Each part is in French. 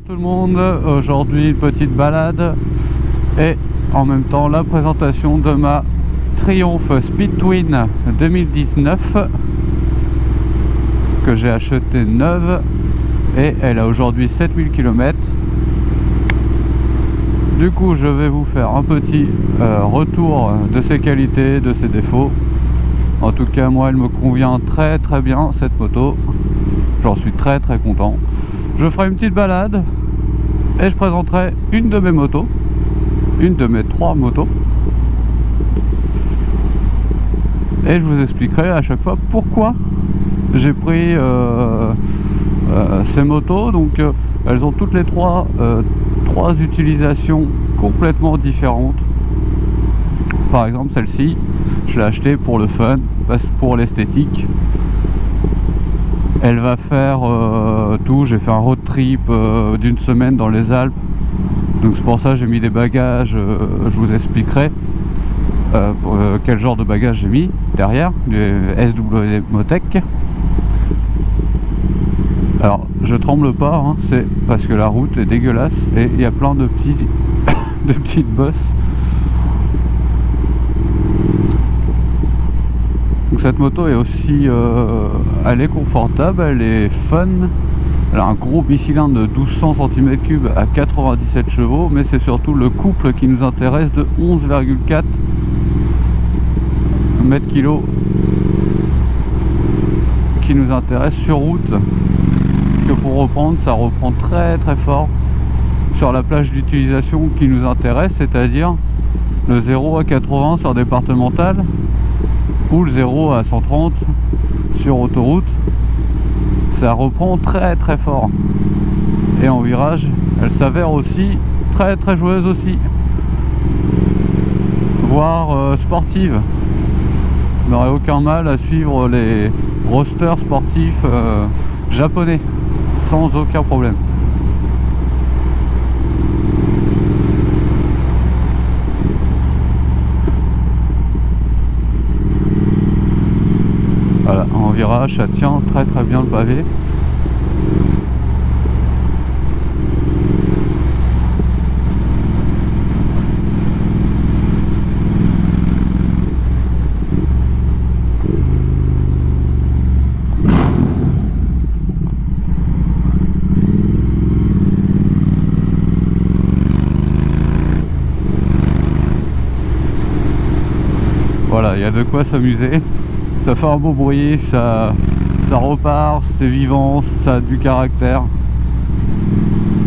Bonjour tout le monde, aujourd'hui une petite balade et en même temps la présentation de ma Triumph Speed Twin 2019 que j'ai acheté neuve et elle a aujourd'hui 7000 km. Du coup je vais vous faire un petit retour de ses qualités, de ses défauts. En tout cas moi elle me convient très bien cette moto, j'en suis très content. Je ferai une petite balade et je présenterai une de mes motos, une de mes 3 motos, et je vous expliquerai à chaque fois pourquoi j'ai pris ces motos. Donc elles ont toutes les trois utilisations complètement différentes. Par exemple celle-ci je l'ai achetée pour le fun, pour l'esthétique. Elle va faire tout, j'ai fait un road trip d'une semaine dans les Alpes. Donc c'est pour ça que j'ai mis des bagages, je vous expliquerai quel genre de bagages j'ai mis derrière, du SW Motec. Alors je tremble pas, hein, c'est parce que la route est dégueulasse et il y a plein de petites bosses. Donc cette moto est aussi, elle est confortable, elle est fun. Elle a un gros bicylindre de 1200 cm3 à 97 chevaux, mais c'est surtout le couple qui nous intéresse de 11,4 mètres-kg qui nous intéresse sur route. Parce que pour reprendre, ça reprend très fort sur la plage d'utilisation qui nous intéresse, c'est-à-dire le 0 à 80 sur départemental ou le 0 à 130 sur autoroute. Ça reprend très fort, et en virage elle s'avère aussi très joueuse aussi, voire sportive. Je n'aurais aucun mal à suivre les rosters sportifs japonais sans aucun problème. Voilà, en virage ça tient très bien le pavé. Voilà, il y a de quoi s'amuser. Ça fait un beau bruit, ça repart, c'est vivant, ça a du caractère.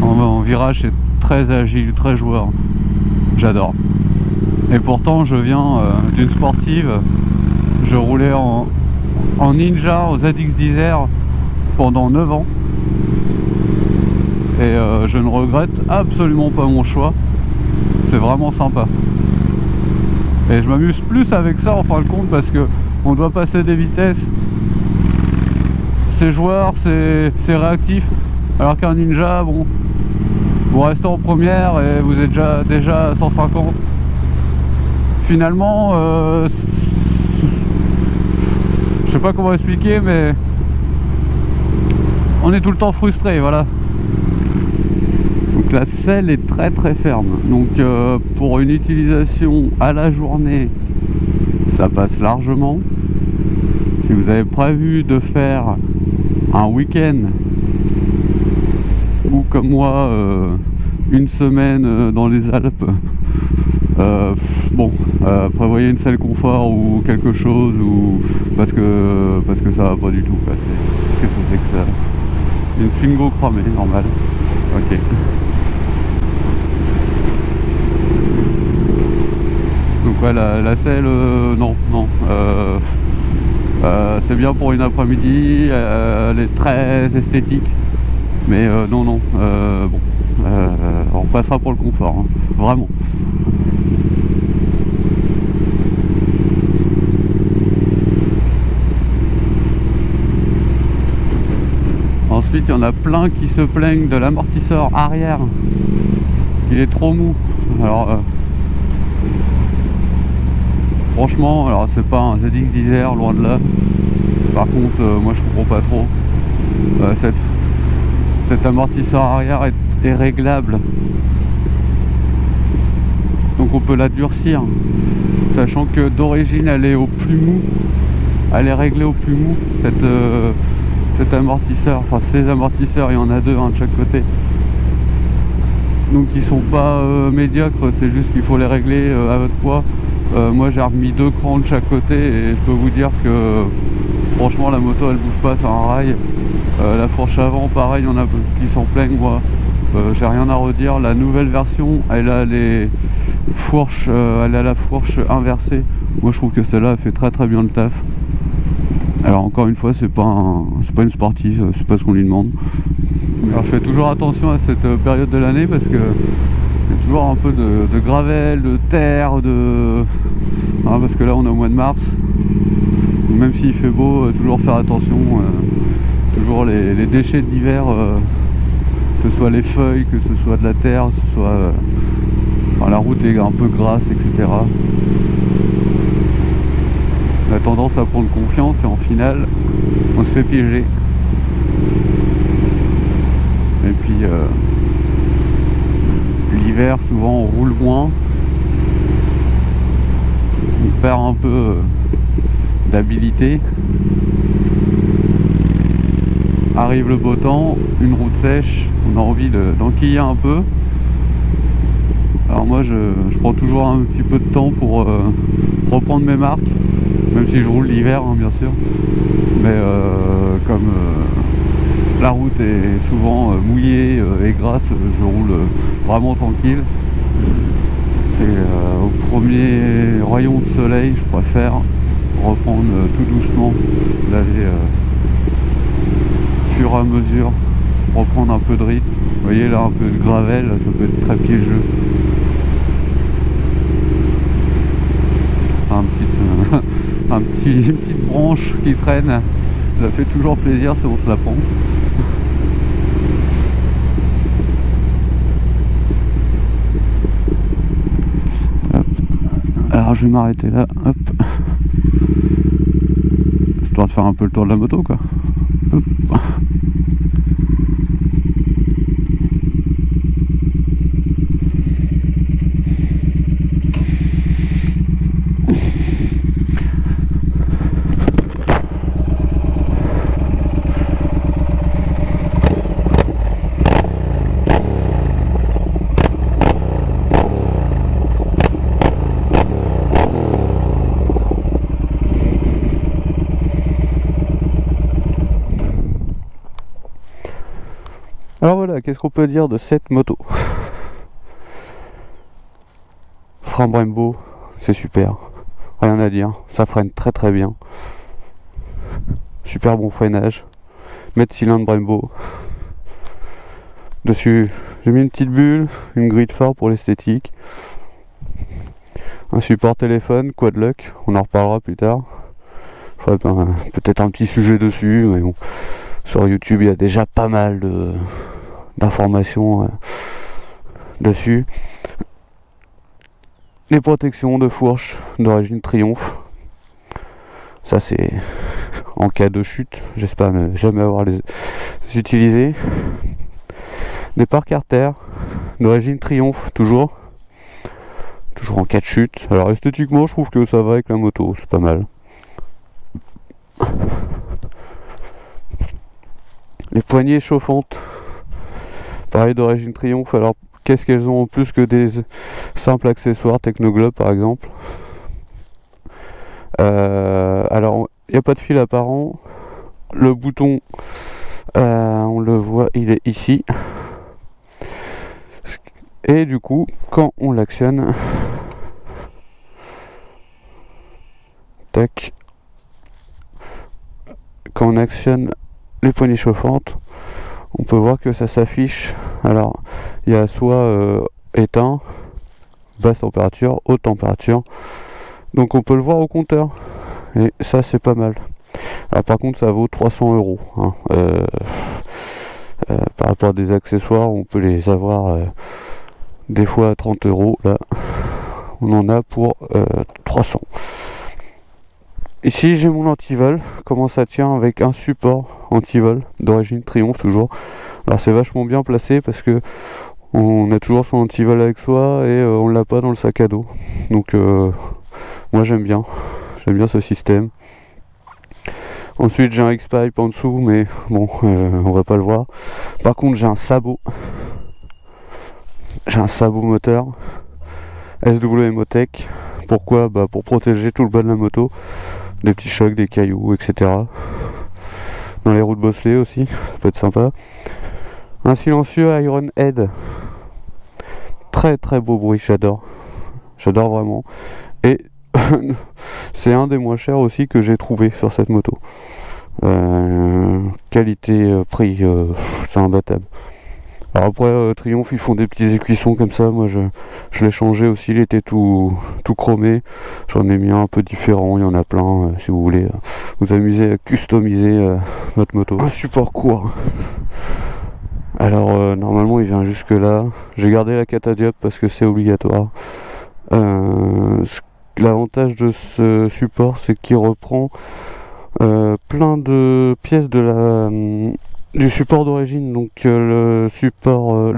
En virage c'est très agile, très joueur. J'adore. Et pourtant je viens d'une sportive. Je roulais en Ninja, en ZX10R pendant 9 ans. Et je ne regrette absolument pas mon choix. C'est vraiment sympa. Et je m'amuse plus avec ça en fin de compte parce que on doit passer des vitesses. C'est joueur, c'est réactif. Alors qu'un Ninja, bon, vous restez en première et vous êtes déjà à 150. Finalement, je sais pas comment expliquer, mais on est tout le temps frustré, voilà. Donc la selle est très ferme. Donc pour une utilisation à la journée, ça passe largement. Si vous avez prévu de faire un week-end ou comme moi une semaine dans les Alpes, prévoyez une selle confort ou quelque chose, ou parce que ça va pas du tout. Qu'est-ce que c'est que ça? Une Twingo cramée, normal. Ok. Donc voilà, la selle, non. C'est bien pour une après-midi, elle est très esthétique, mais non. On repassera pour le confort, hein, vraiment. Ensuite, il y en a plein qui se plaignent de l'amortisseur arrière, qu'il est trop mou. Alors franchement, alors c'est pas un ZX10R, loin de là. Par contre, moi je comprends pas trop. Cet amortisseur arrière est est réglable. Donc on peut la durcir, sachant que d'origine elle est au plus mou. Elle est réglée au plus mou, cet amortisseur. Enfin ces amortisseurs, il y en a deux de chaque côté. Donc ils sont pas médiocres, c'est juste qu'il faut les régler à votre poids. Moi j'ai remis 2 crans de chaque côté et je peux vous dire que franchement la moto elle bouge pas sur un rail. La fourche avant pareil, il y en a qui s'en plaignent. Moi j'ai rien à redire. La nouvelle version elle a les fourches, elle a la fourche inversée. Moi je trouve que celle-là elle fait très très bien le taf. Alors encore une fois c'est pas une sportive, c'est pas ce qu'on lui demande. Alors je fais toujours attention à cette période de l'année parce que il y a toujours un peu de gravel, de terre, parce que là on est au mois de mars. Même s'il fait beau, toujours faire attention. Toujours les déchets d'hiver, que ce soit les feuilles, que ce soit de la terre, que ce soit la route est un peu grasse, etc. On a tendance à prendre confiance et en finale on se fait piéger. Et puis l'hiver souvent on roule moins, on perd un peu d'habilité. Arrive le beau temps, une route sèche, on a envie d'enquiller un peu. Alors moi je prends toujours un petit peu de temps pour reprendre mes marques, même si je roule l'hiver bien sûr. Mais comme la route est souvent mouillée et grasse, je roule vraiment tranquille. Et au premier rayon de soleil, je préfère reprendre tout doucement, d'aller fur et à mesure, reprendre un peu de rythme. Vous voyez là, un peu de gravel, ça peut être très piégeux. Une petite branche qui traîne, ça fait toujours plaisir si on se la prend. Hop. Alors je vais m'arrêter là, hop. Histoire de faire un peu le tour de la moto quoi. Hop. Alors voilà, qu'est-ce qu'on peut dire de cette moto? Frein Brembo, c'est super, rien à dire, ça freine très très bien. Super bon freinage, mètre cylindre Brembo. Dessus, j'ai mis une petite bulle, une grille de phare pour l'esthétique. Un support téléphone, quad lock, on en reparlera plus tard. Je ferai peut-être un petit sujet dessus, mais bon, sur YouTube il y a déjà pas mal d'informations dessus. Les protections de fourche d'origine Triomphe, ça c'est en cas de chute, j'espère ne jamais avoir les utiliser. Des pare carter d'origine Triomphe, toujours en cas de chute. Alors esthétiquement je trouve que ça va avec la moto, c'est pas mal. Les poignées chauffantes, pareil d'origine Triomphe. Alors qu'est-ce qu'elles ont en plus que des simples accessoires Technoglobe par exemple. Alors il n'y a pas de fil apparent. Le bouton, on le voit, il est ici. Et du coup, quand on l'actionne, tac, quand on actionne les poignées chauffantes, on peut voir que ça s'affiche. Alors il y a soit éteint, basse température, haute température, donc on peut le voir au compteur et ça c'est pas mal. Alors par contre ça vaut 300 €, hein. Par rapport à des accessoires on peut les avoir des fois à 30 €, là on en a pour 300. Ici j'ai mon antivol, comment ça tient avec un support antivol d'origine Triomphe toujours. Alors c'est vachement bien placé parce que on a toujours son antivol avec soi et on l'a pas dans le sac à dos. Donc moi j'aime bien ce système. Ensuite j'ai un X-Pipe en dessous mais bon on va pas le voir. Par contre j'ai un sabot moteur SW Motec. Pourquoi? Pour protéger tout le bas de la moto des petits chocs, des cailloux, etc. Dans les roues de bosselet aussi, ça peut être sympa. Un silencieux Iron Head. Très très beau bruit, j'adore vraiment. Et c'est un des moins chers aussi que j'ai trouvé sur cette moto. Qualité prix, c'est imbattable. Alors après Triomphe ils font des petits écuissons comme ça, moi je l'ai changé aussi, il était tout chromé, j'en ai mis un peu différent, il y en a plein, si vous voulez vous amuser à customiser votre moto. Un support court. Alors normalement il vient jusque là, j'ai gardé la catadioptre parce que c'est obligatoire. L'avantage de ce support c'est qu'il reprend plein de pièces de du support d'origine, donc le support,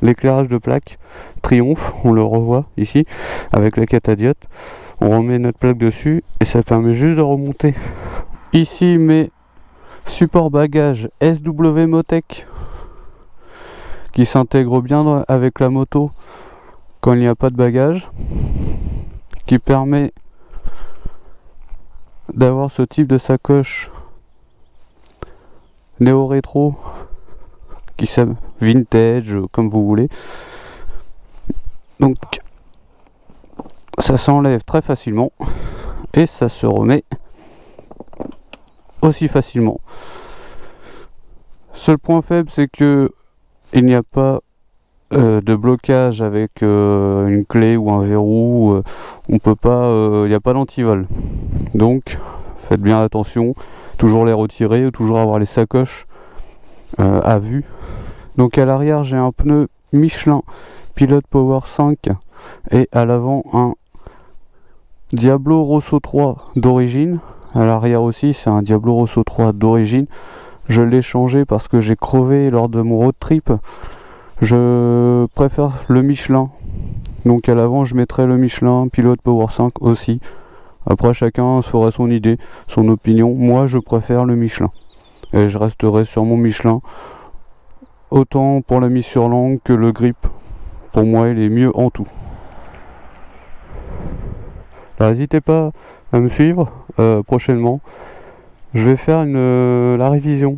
l'éclairage de plaque Triomphe, on le revoit ici avec la catadioptre, on remet notre plaque dessus et ça permet juste de remonter. Ici mes supports bagages SW Motec qui s'intègrent bien avec la moto quand il n'y a pas de bagages, qui permet d'avoir ce type de sacoche néo-rétro qui s'appelle vintage, comme vous voulez. Donc ça s'enlève très facilement et ça se remet aussi facilement. Seul point faible c'est que il n'y a pas de blocage avec une clé ou un verrou, on peut pas, il n'y a pas d'antivol, donc faites bien attention, toujours les retirer ou toujours avoir les sacoches à vue. Donc à l'arrière j'ai un pneu Michelin Pilot Power 5 et à l'avant un Diablo Rosso 3 d'origine. À l'arrière aussi c'est un Diablo Rosso 3 d'origine. Je l'ai changé parce que j'ai crevé lors de mon road trip. Je préfère le Michelin, donc à l'avant je mettrai le Michelin Pilot Power 5 aussi. Après chacun se fera son idée, son opinion. Moi je préfère le Michelin et je resterai sur mon Michelin, autant pour la mise sur langue que le grip. Pour moi il est mieux en tout. Alors n'hésitez pas à me suivre prochainement. Je vais faire la révision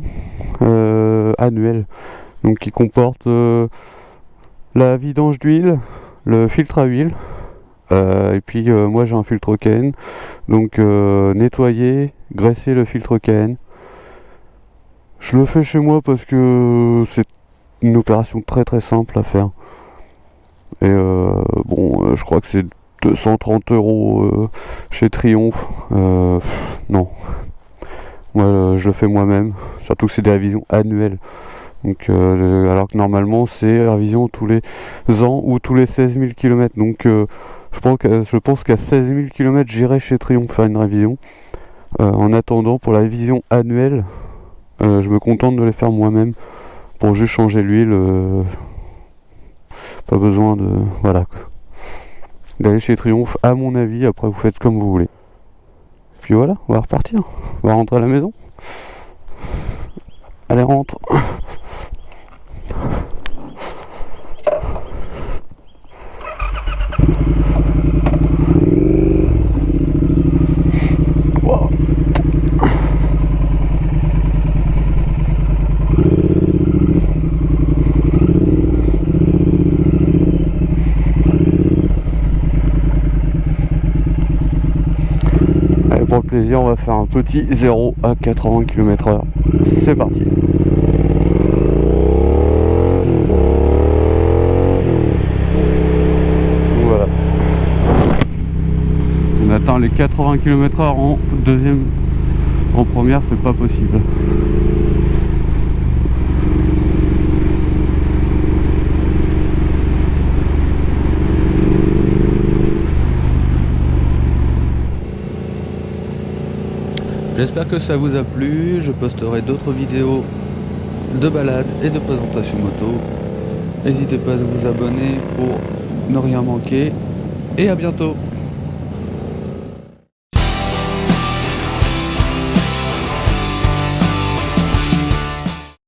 annuelle, donc qui comporte la vidange d'huile, le filtre à huile, et puis moi j'ai un filtre KN, donc nettoyer, graisser le filtre KN. Je le fais chez moi parce que c'est une opération très très simple à faire. Et je crois que c'est 230 € chez Triomphe. Non. Moi je le fais moi-même, surtout que c'est des révisions annuelles. Donc, alors que normalement c'est révision tous les ans ou tous les 16 000 km. Donc je pense qu'à 16 000 km j'irai chez Triomphe faire une révision. En attendant, pour la révision annuelle, je me contente de les faire moi-même pour juste changer l'huile. Pas besoin de d'aller chez Triomphe à mon avis. Après vous faites comme vous voulez. Puis voilà, on va repartir, on va rentrer à la maison. Allez, rentre. Wow. Allez, pour le plaisir, on va faire un petit 0 à 80 km/h. C'est parti. Voilà. On atteint les 80 km/h en première, c'est pas possible. J'espère que ça vous a plu, je posterai d'autres vidéos de balade et de présentation moto. N'hésitez pas à vous abonner pour ne rien manquer et à bientôt.